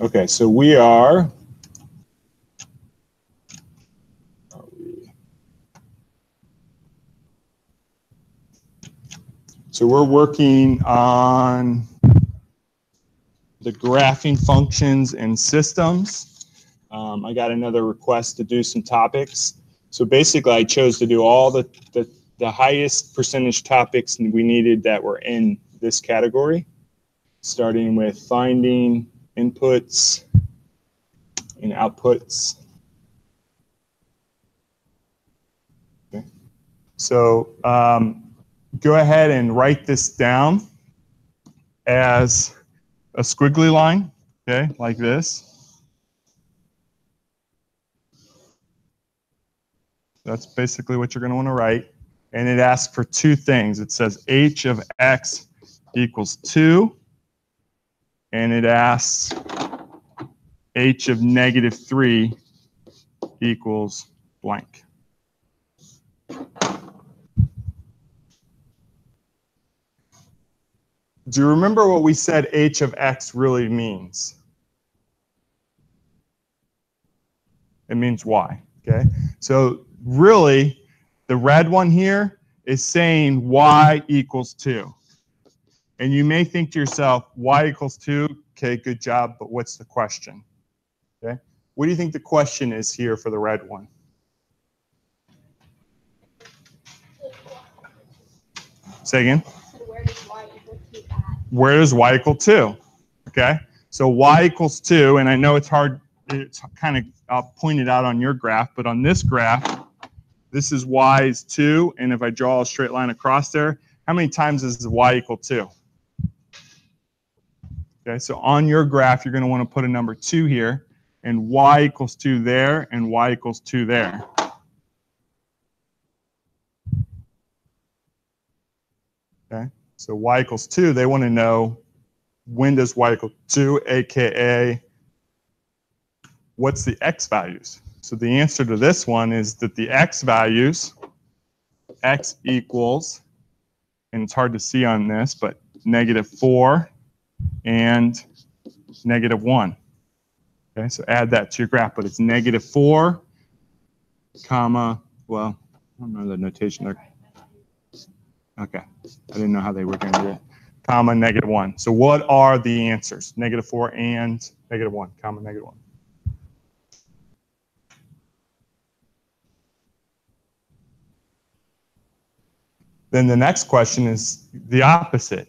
Okay, so we are. So we're working on the graphing functions and systems. I got another request to do some topics. So basically, I chose to do all the highest percentage topics we needed that were in this category, starting with finding inputs and outputs. Okay. So go ahead and write this down as a squiggly line, okay, like this. That's basically what you're going to want to write. And it asks for two things. It says h of x equals 2, and it asks h of negative 3 equals blank. Do you remember what we said h of x really means? It means y, okay? So really, the red one here is saying y equals 2. And you may think to yourself, y equals 2, okay, good job, but what's the question? Okay? What do you think the question is here for the red one? Say again? Where does y equal 2? Okay, so y equals 2, and I know it's hard, it's kind of pointed out on your graph, but on this graph, this is y is 2, and if I draw a straight line across there, how many times is y equal 2? Okay, so on your graph, you're going to want to put a number 2 here, and y equals 2 there, and y equals 2 there. Okay, so y equals 2, they want to know when does y equal 2, aka what's the x values? So the answer to this one is that the x values, x equals, and it's hard to see on this, but -4 and -1. Okay, so add that to your graph, but it's -4, comma, well, I don't know the notation there. Okay, I didn't know how they were going to do it. Comma, -1. So what are the answers? -4 and -1, comma, -1. Then the next question is the opposite.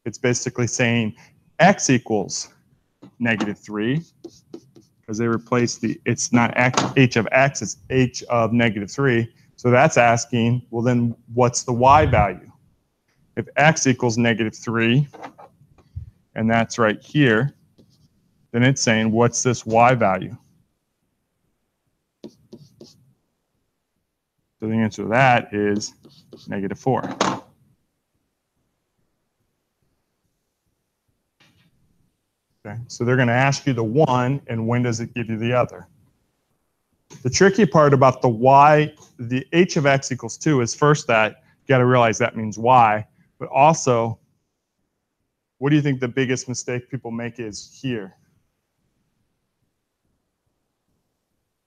It's basically saying x equals -3, because they replaced the, it's not x, h of x, it's h of -3. So that's asking, well then what's the y value? If x equals -3, and that's right here, then it's saying what's this y value? So the answer to that is -4. Okay, so they're going to ask you the one, and when does it give you the other? The tricky part about the y, the h of x equals 2 is first that you got to realize that means y, but also, what do you think the biggest mistake people make is here?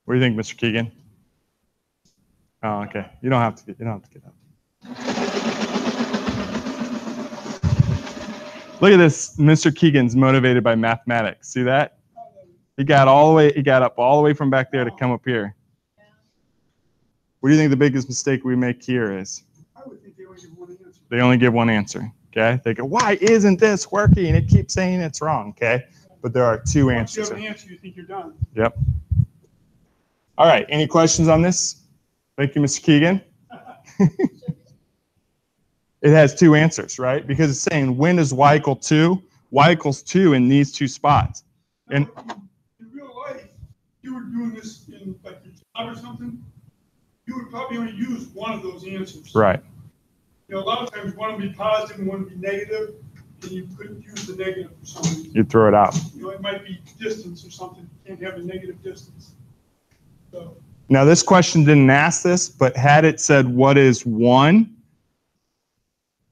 What do you think, Mr. Keegan? Oh, okay. You don't have to get up. Look at this. Mr. Keegan's motivated by mathematics. See that? He got up all the way from back there to come up here. What do you think the biggest mistake we make here is? I would think they only give one answer. They only give one answer. Okay? They go, why isn't this working? It keeps saying it's wrong. Okay? But there are two answers. If you have an answer, you think you're done. Yep. All right. Any questions on this? Thank you, Mr. Keegan. It has two answers, right? Because it's saying when does y equal 2? Y equals 2 in these two spots. And in real life, you were doing this in like your job or something, you would probably only use one of those answers. Right. You know, a lot of times one would be positive and one would be negative, and you couldn't use the negative for some reason. You'd throw it out. You know, it might be distance or something. You can't have a negative distance. So. Now, this question didn't ask this, but had it said what is 1,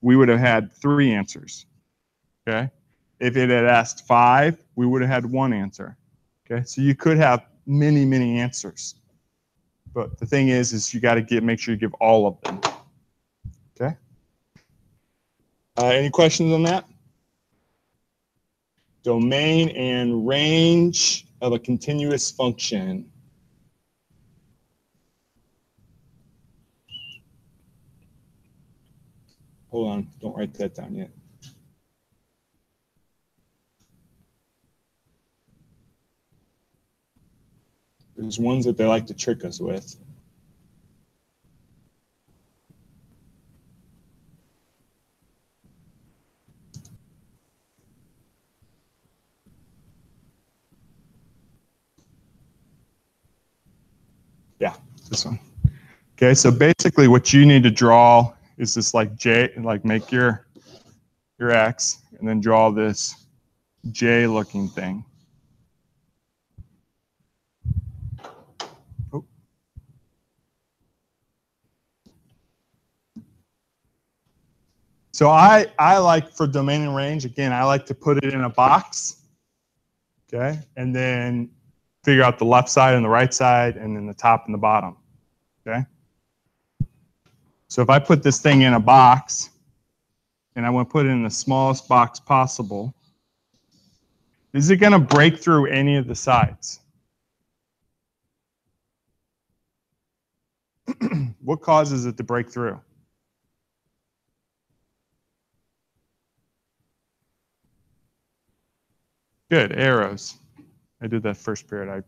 we would have had 3 answers. Okay? If it had asked 5, we would have had 1 answer. Okay, so you could have many, many answers. But the thing is you got to make sure you give all of them. Okay. Any questions on that? Domain and range of a continuous function. Hold on, don't write that down yet. There's ones that they like to trick us with. Yeah, this one. Okay, so basically what you need to draw is this like J, like make your X, and then draw this J looking thing. Oh. So I like, for domain and range, again, I like to put it in a box, okay, and then figure out the left side and the right side, and then the top and the bottom, okay? So if I put this thing in a box, and I want to put it in the smallest box possible, is it going to break through any of the sides? What causes it to break through? Good, arrows. I did that first period.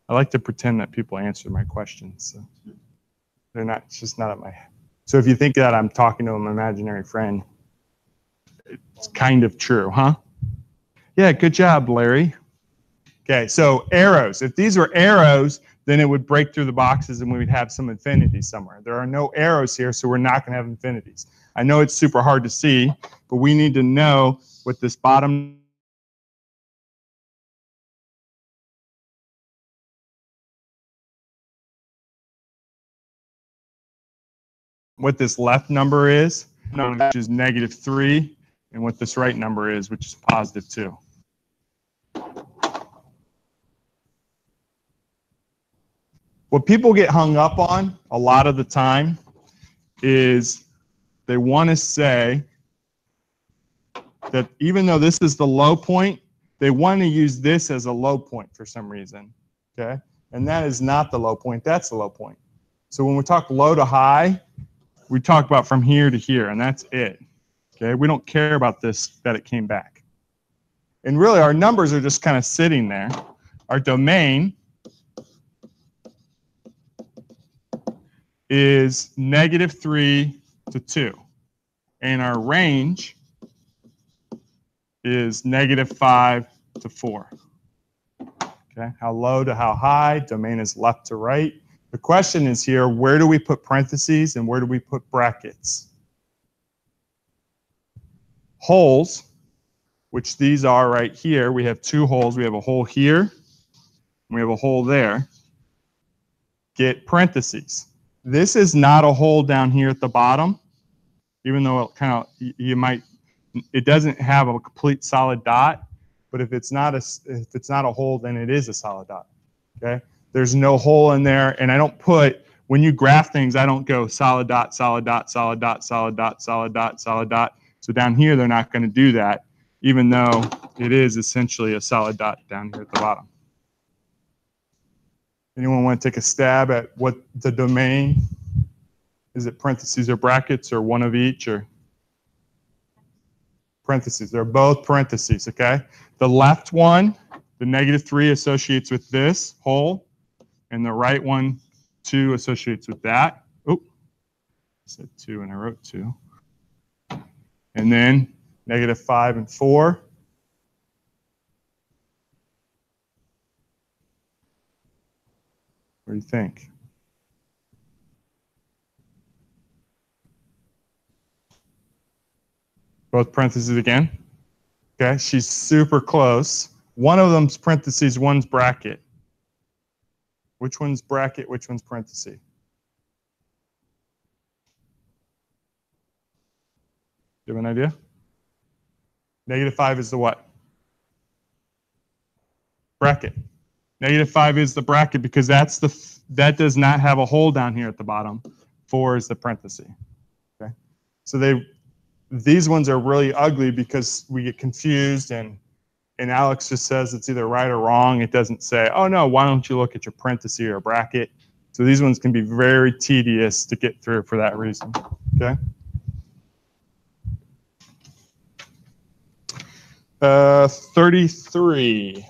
I like to pretend that people answer my questions. So they're not, it's just not at my head. So if you think that I'm talking to an imaginary friend, it's kind of true, huh? Yeah, good job, Larry. Okay, so arrows. If these were arrows, then it would break through the boxes and we would have some infinities somewhere. There are no arrows here, so we're not going to have infinities. I know it's super hard to see, but we need to know what this bottom what this left number is, which is -3, and what this right number is, which is +2. What people get hung up on a lot of the time is they want to say that even though this is the low point, they want to use this as a low point for some reason, okay? And that is not the low point, that's the low point. So when we talk low to high, we talk about from here to here, and that's it, okay? We don't care about this, that it came back. And really, our numbers are just kind of sitting there. Our domain is -3 to 2. And our range is -5 to 4. Okay, how low to how high? Domain is left to right. The question is here, where do we put parentheses and where do we put brackets? Holes, which these are right here. We have 2 holes. We have a hole here, and we have a hole there. Get parentheses. This is not a hole down here at the bottom, even though it kind of, you might, it doesn't have a complete solid dot, but if it's not a hole, then it is a solid dot, okay? There's no hole in there, and I don't put, when you graph things, I don't go solid dot, solid dot, solid dot, solid dot, solid dot, solid dot. So down here, they're not going to do that, even though it is essentially a solid dot down here at the bottom. Anyone want to take a stab at what the domain? Is it parentheses or brackets or one of each, or parentheses? They're both parentheses, okay? The left one, the -3 associates with this hole, and the right one, 2 associates with that. Oh, I said 2 and I wrote 2. And then -5 and 4. What do you think? Both parentheses again. Okay, she's super close. One of them's parentheses, one's bracket. Which one's bracket, which one's parenthesis? Do you have an idea? -5 is the what? Bracket. -5 is the bracket because that does not have a hole down here at the bottom. 4 is the parenthesis. Okay. So these ones are really ugly because we get confused and Alex just says it's either right or wrong. It doesn't say, oh no, why don't you look at your parenthesis or bracket? So these ones can be very tedious to get through for that reason. Okay. 33.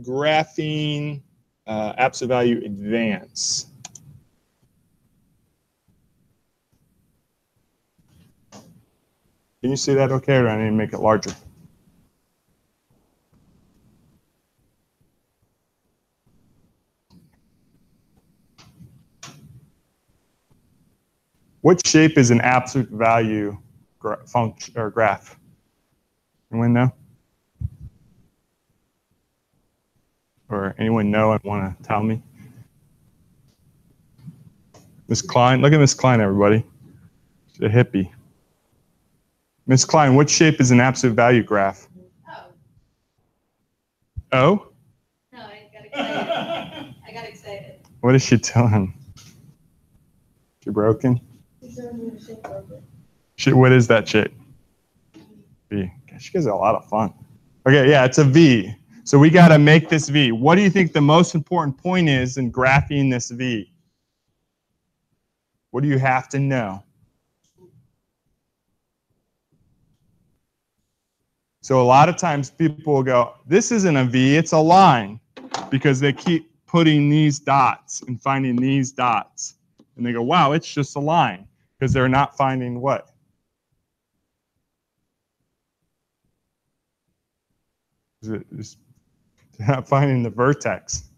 Graphing absolute value advance. Can you see that okay, or do I need to make it larger? What shape is an absolute value function or graph? Anyone know? Or anyone know and want to tell me? Miss Klein, look at Miss Klein, everybody. She's a hippie. Miss Klein, what shape is an absolute value graph? Oh. O? No, I got excited. I got excited. What is she telling? She broken? What is that shape? V. Gosh, you guys are a lot of fun. Okay, yeah, it's a V. So we got to make this V. What do you think the most important point is in graphing this V? What do you have to know? So a lot of times people will go, this isn't a V, it's a line, because they keep putting these dots and finding these dots. And they go, wow, it's just a line, because they're not finding what? They're not finding the vertex,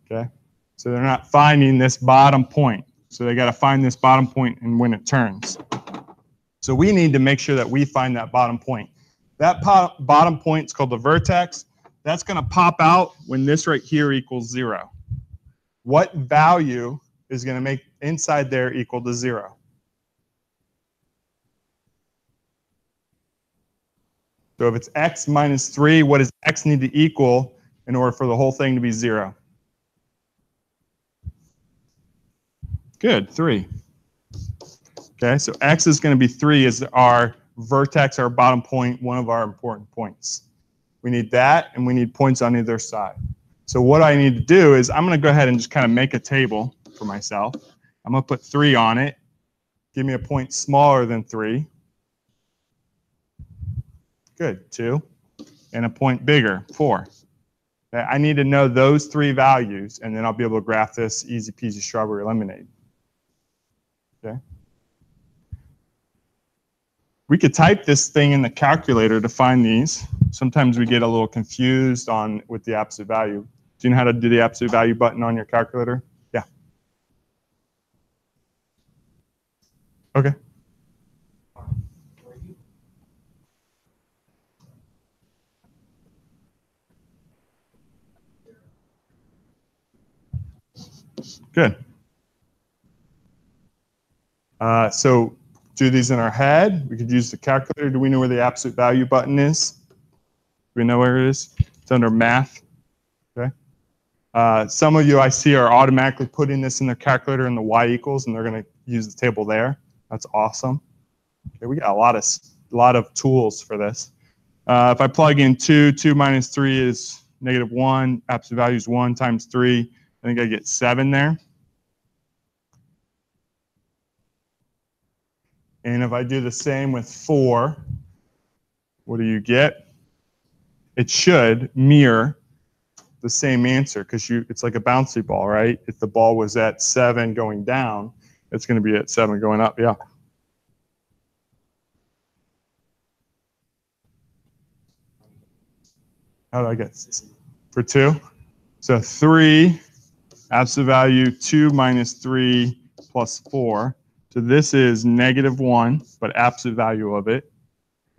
okay? So they're not finding this bottom point. So they got to find this bottom point and when it turns. So we need to make sure that we find that bottom point. That bottom point is called the vertex. That's going to pop out when this right here equals 0. What value is going to make inside there equal to 0? So if it's x minus 3, what does x need to equal in order for the whole thing to be 0? Good, 3. Okay, so x is going to be 3 as our vertex, our bottom point, one of our important points. We need that, and we need points on either side. So what I need to do is I'm going to go ahead and just kind of make a table for myself. I'm going to put 3 on it. Give me a point smaller than 3. Good, 2. And a point bigger, 4. Okay, I need to know those 3 values, and then I'll be able to graph this easy peasy strawberry lemonade. Okay. We could type this thing in the calculator to find these. Sometimes we get a little confused with the absolute value. Do you know how to do the absolute value button on your calculator? Yeah. Okay. Good. So do these in our head. We could use the calculator. Do we know where the absolute value button is? Do we know where it is? It's under math. Okay. Some of you I see are automatically putting this in their calculator in the y equals, and they're going to use the table there. That's awesome. Okay, we got a lot of tools for this. If I plug in 2 minus 3 is -1. Absolute value is 1 times 3. I think I get 7 there. And if I do the same with 4, what do you get? It should mirror the same answer because it's like a bouncy ball, right? If the ball was at 7 going down, it's going to be at 7 going up. Yeah. How do I get for 2? So 3, absolute value 2 minus 3 plus 4. So this is -1, but absolute value of it.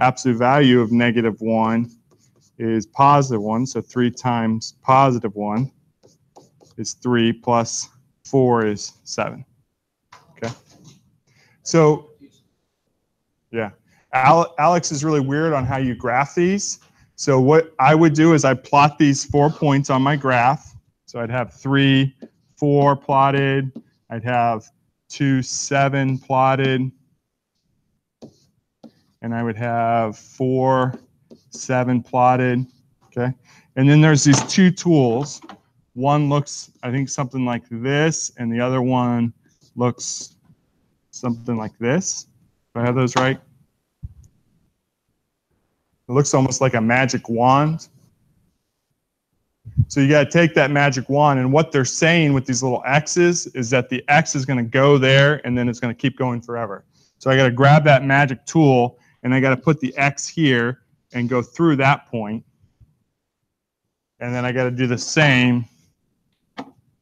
Absolute value of -1 is +1. So 3 times +1 is 3 plus 4 is 7. Okay. So, yeah. Alex is really weird on how you graph these. So what I would do is I plot these 4 points on my graph. So I'd have 3, 4 plotted. I'd have 2, 7 plotted. And I would have 4, 7 plotted. Okay. And then there's these 2 tools. One looks, I think, something like this, and the other one looks something like this. Do I have those right? It looks almost like a magic wand. So you got to take that magic wand, and what they're saying with these little X's is that the X is going to go there, and then it's going to keep going forever. So I got to grab that magic tool, and I got to put the X here and go through that point. And then I got to do the same,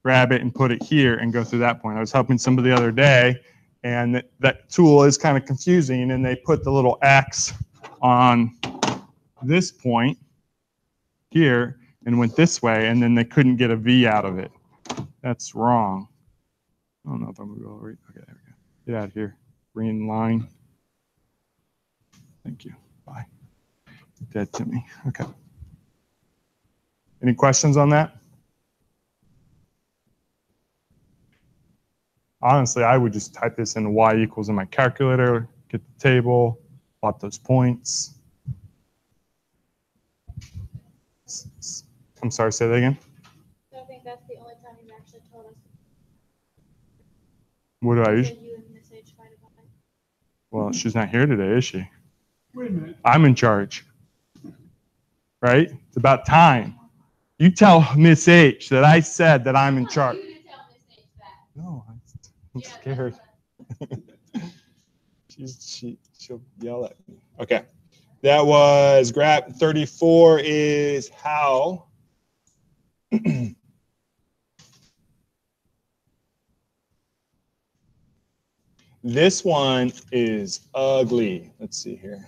grab it and put it here and go through that point. I was helping somebody the other day, and that tool is kind of confusing, and they put the little X on this point here and went this way, and then they couldn't get a V out of it. That's wrong. I don't know if I'm going to go over it. Okay, there we go. Get out of here. Green line. Thank you. Bye. Dead to me. Okay. Any questions on that? Honestly, I would just type this in y equals in my calculator, get the table, plot those points. I'm sorry, say that again. So I think that's the only time you've actually told us. What do I that usually? you and Miss H fight about it. Well, she's not here today, is she? Wait a minute. I'm in charge. Right? It's about time. You tell Miss H that I said that I'm in charge. You to tell Miss H that. No, I'm Yeah, scared. that's She'll yell at me. Okay. That was graph 34 is how. This one is ugly. Let's see here.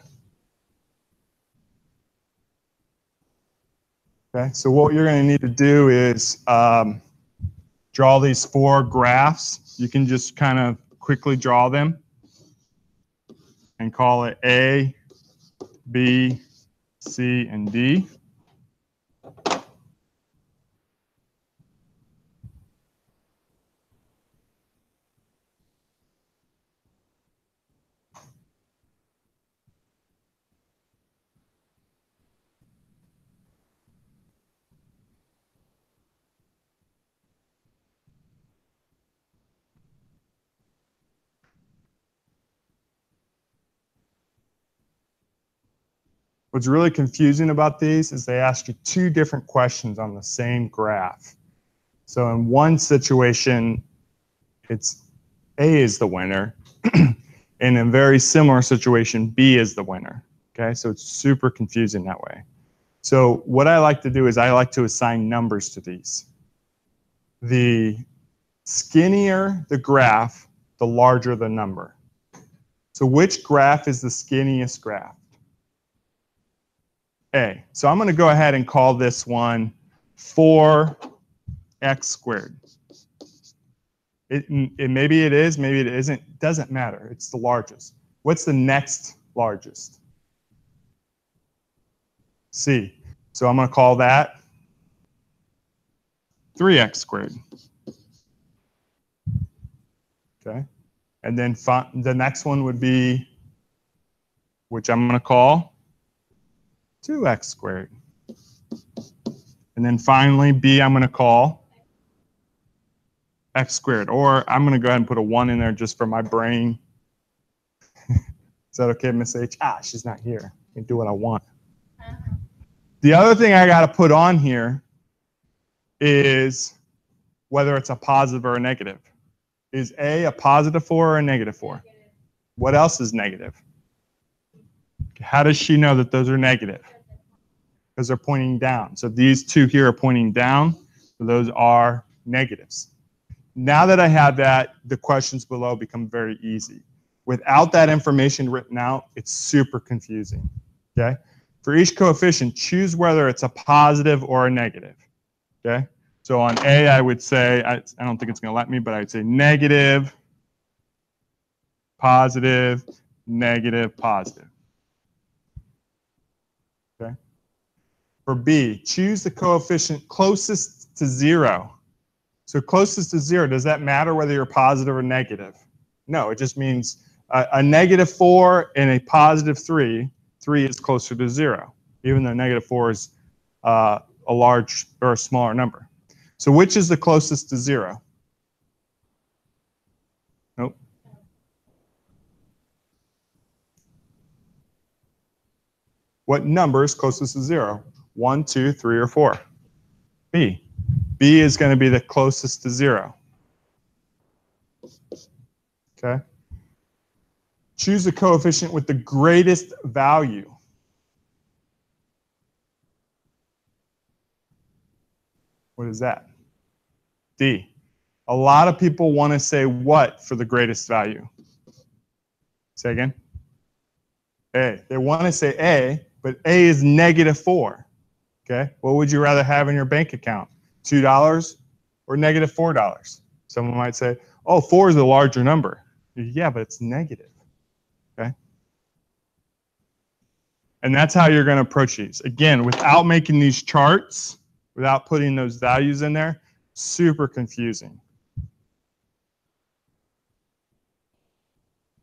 Okay, so what you're going to need to do is draw these 4 graphs. You can just kind of quickly draw them and call it A, B, C, and D. What's really confusing about these is they ask you 2 different questions on the same graph. So in one situation, it's A is the winner. In a very similar situation, B is the winner. Okay, so it's super confusing that way. So what I like to do is I like to assign numbers to these. The skinnier the graph, the larger the number. So which graph is the skinniest graph? A. So I'm going to go ahead and call this one 4x squared. Maybe it is, maybe it isn't. Doesn't matter. It's the largest. What's the next largest? C. So I'm going to call that 3x squared. Okay. And then the next one would be, which I'm going to call 2x squared. And then finally, B, I'm going to call x squared. Or I'm going to go ahead and put a 1 in there just for my brain. Is that okay, Miss H? She's not here. I can do what I want. The other thing I got to put on here is whether it's a positive or a negative. Is A a positive 4 or a negative 4? Negative. What else is negative? How does she know that those are negative? Because they're pointing down. So these 2 here are pointing down. So those are negatives. Now that I have that, the questions below become very easy. Without that information written out, it's super confusing. Okay? For each coefficient, choose whether it's a positive or a negative. Okay? So on A, I would say, I don't think it's going to let me, but I'd say negative, positive, negative, positive. Okay? For B, choose the coefficient closest to 0. So closest to 0, does that matter whether you're positive or negative? No, it just means a -4 and a +3, 3 is closer to 0, even though -4 is a large or a smaller number. So which is the closest to 0? Nope. What number is closest to 0? 1, 2, 3, or 4? B. B is going to be the closest to 0. Okay? Choose the coefficient with the greatest value. What is that? D. A lot of people want to say what for the greatest value? Say again? A. They want to say A, but A is -4. Okay? What would you rather have in your bank account? $2 or -4? Someone might say, oh, 4 is a larger number. Yeah, but it's negative. Okay? And that's how you're going to approach these. Again, without making these charts, without putting those values in there, super confusing.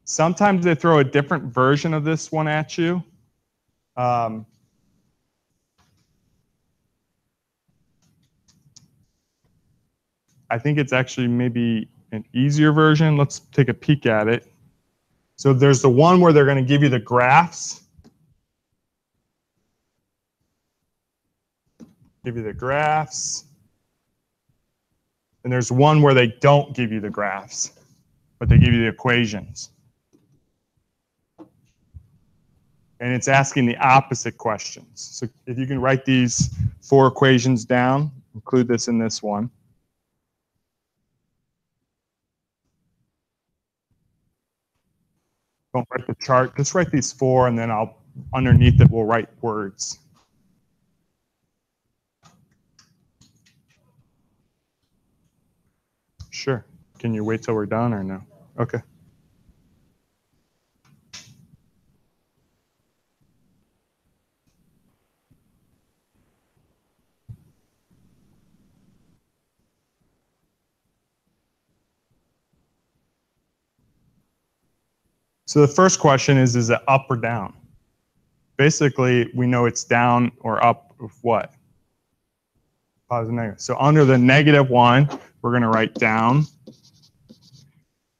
Sometimes they throw a different version of this one at you. I think it's actually maybe an easier version. Let's take a peek at it. So there's the one where they're going to give you the graphs. Give you the graphs. And there's one where they don't give you the graphs, but they give you the equations. And it's asking the opposite questions. So if you can write these 4 equations down, include this in this one. Don't write the chart, just write these 4, and then underneath it, we'll write words. Sure. Can you wait till we're done or no? Okay. So the first question is it up or down? Basically, we know it's down or up of what? Positive, negative. So under the -1, we're going to write down,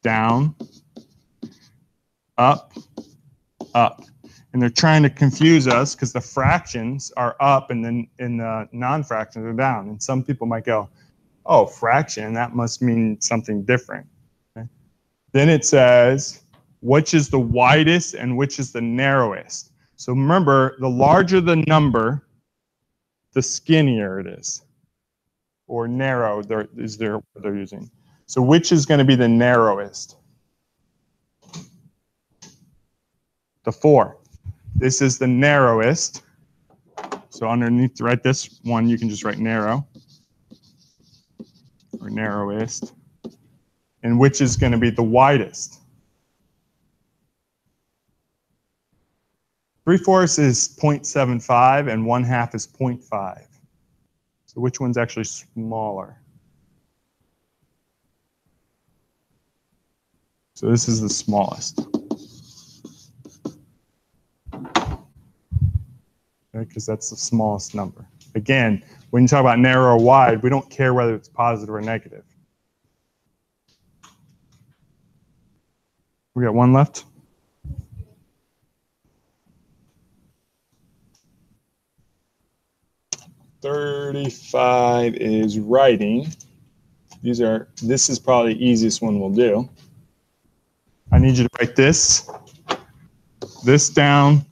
down, up, up. And they're trying to confuse us because the fractions are up and then in the non-fractions are down. And some people might go, oh, fraction, that must mean something different. Okay. Then it says, which is the widest and which is the narrowest. So remember, the larger the number, the skinnier it is. Or narrow is what they're using. So which is going to be the narrowest? The 4. This is the narrowest. So underneath, to write this one, you can just write narrow. Or narrowest. And which is going to be the widest? 3/4 is 0.75 and 1/2 is 0.5. So which one's actually smaller? So this is the smallest. Okay, because that's the smallest number. Again, when you talk about narrow or wide, we don't care whether it's positive or negative. We got one left. $35 is writing. This is probably the easiest one we'll do. I need you to write this down,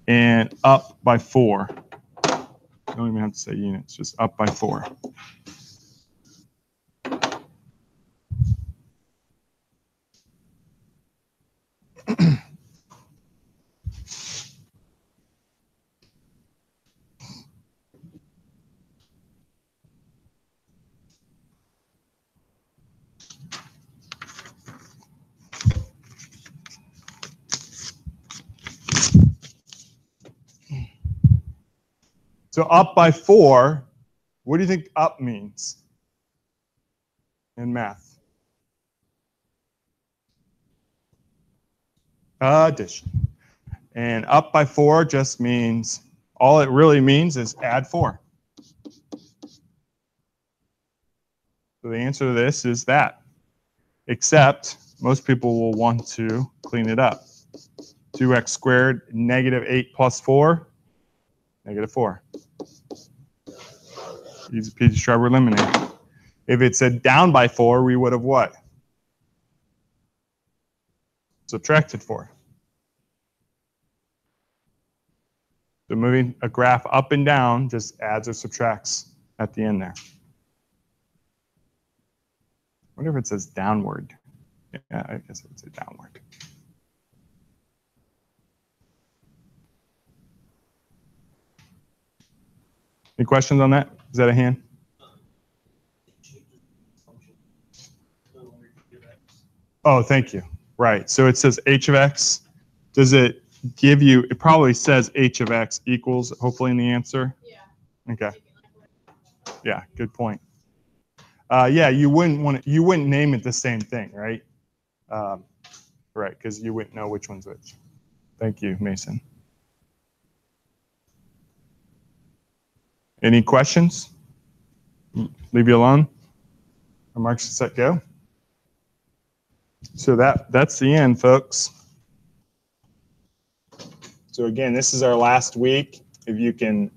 and up by 4. You don't even have to say units, just up by 4. So up by 4, what do you think up means in math? Addition. And up by 4 just means, all it really means is add 4. So the answer to this is that, except most people will want to clean it up. 2x squared, negative 8 plus 4, negative 4. Easy peasy strawberry lemonade. If it said down by 4, we would have what? Subtracted 4. So moving a graph up and down just adds or subtracts at the end there. I wonder if it says downward. Yeah, I guess it would say downward. Any questions on that? Is that a hand? Oh, thank you. Right. So it says h of x. Does it give you, it probably says h of x equals, hopefully in the answer? Yeah. Okay. Yeah, good point. Yeah, you wouldn't name it the same thing, right? Right, because you wouldn't know which one's which. Thank you, Mason. Any questions? Leave you alone? Remarks set, go. So that's the end, folks. So again, this is our last week. If you can